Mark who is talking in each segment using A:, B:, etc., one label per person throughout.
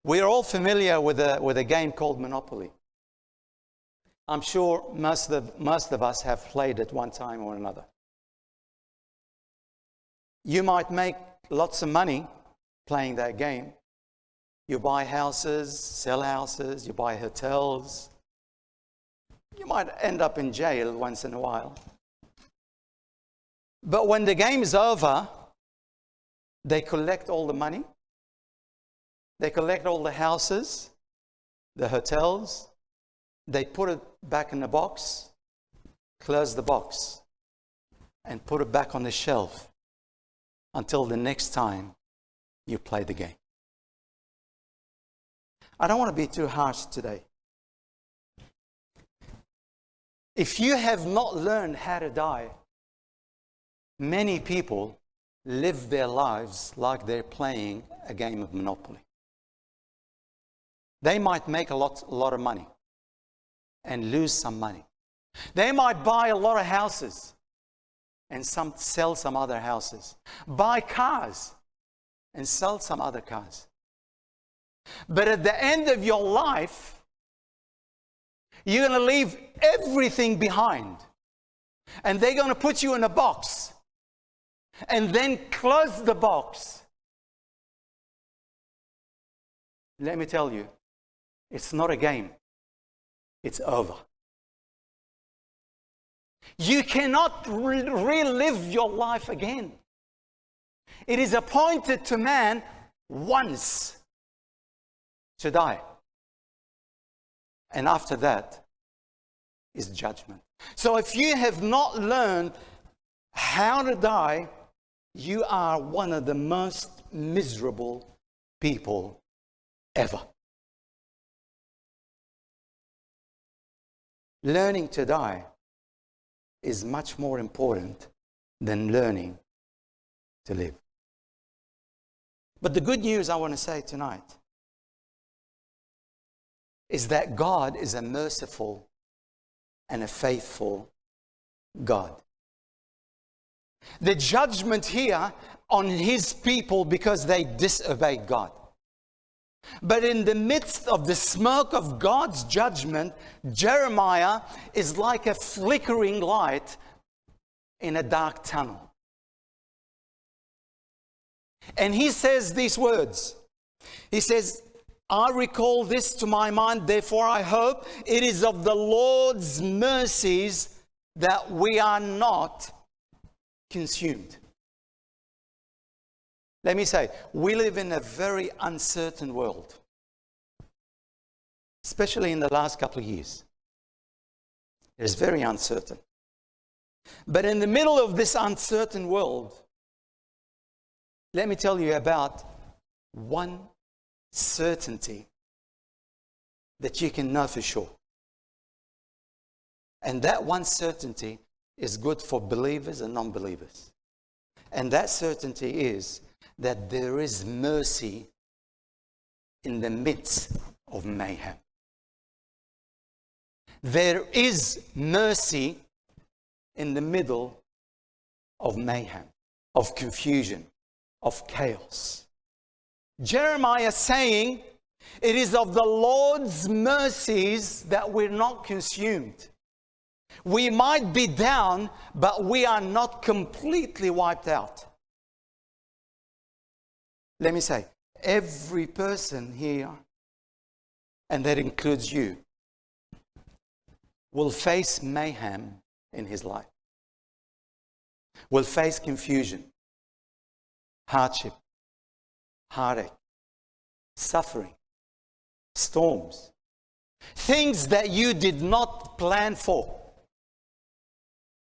A: We're all familiar with a game called Monopoly. I'm sure most of us have played it one time or another. You might make lots of money playing that game. You buy houses, sell houses, you buy hotels. You might end up in jail once in a while. But when the game is over, they collect all the money. They collect all the houses, the hotels. They put it back in the box, close the box, and put it back on the shelf until the next time you play the game. I don't want to be too harsh today. If you have not learned how to die, many people live their lives like they're playing a game of Monopoly. They might make a lot of money and lose some money. They might buy a lot of houses and sell some other houses. Buy cars and sell some other cars. But at the end of your life, you're going to leave everything behind. And they're going to put you in a box. And then close the box. Let me tell you, it's not a game. It's over. You cannot relive your life again. It is appointed to man once to die. And after that is judgment. So if you have not learned how to die, you are one of the most miserable people ever. Learning to die is much more important than learning to live. But the good news I want to say tonight is that God is a merciful and a faithful God. The judgment here on His people because they disobeyed God. But in the midst of the smoke of God's judgment, Jeremiah is like a flickering light in a dark tunnel. And he says these words. He says, I recall this to my mind, therefore I hope it is of the Lord's mercies that we are not consumed. Let me say, we live in a very uncertain world, especially in the last couple of years. It is very uncertain. But in the middle of this uncertain world, let me tell you about one certainty that you can know for sure. And that one certainty is good for believers and non-believers. And that certainty is that there is mercy in the midst of mayhem. There is mercy in the middle of mayhem, of confusion, of chaos. Jeremiah saying, it is of the Lord's mercies that we're not consumed. We might be down, but we are not completely wiped out. Let me say, every person here, and that includes you, will face mayhem in his life. Will face confusion, hardship, heartache, suffering, storms, things that you did not plan for,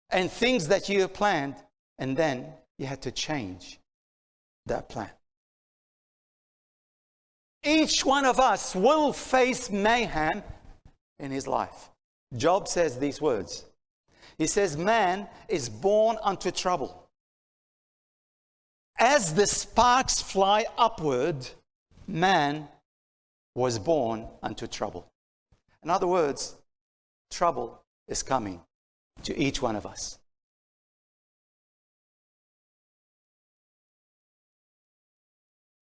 A: and things that you planned, and then you had to change that plan. Each one of us will face mayhem in his life. Job says these words. He says, man is born unto trouble. As the sparks fly upward, man was born unto trouble. In other words, trouble is coming to each one of us.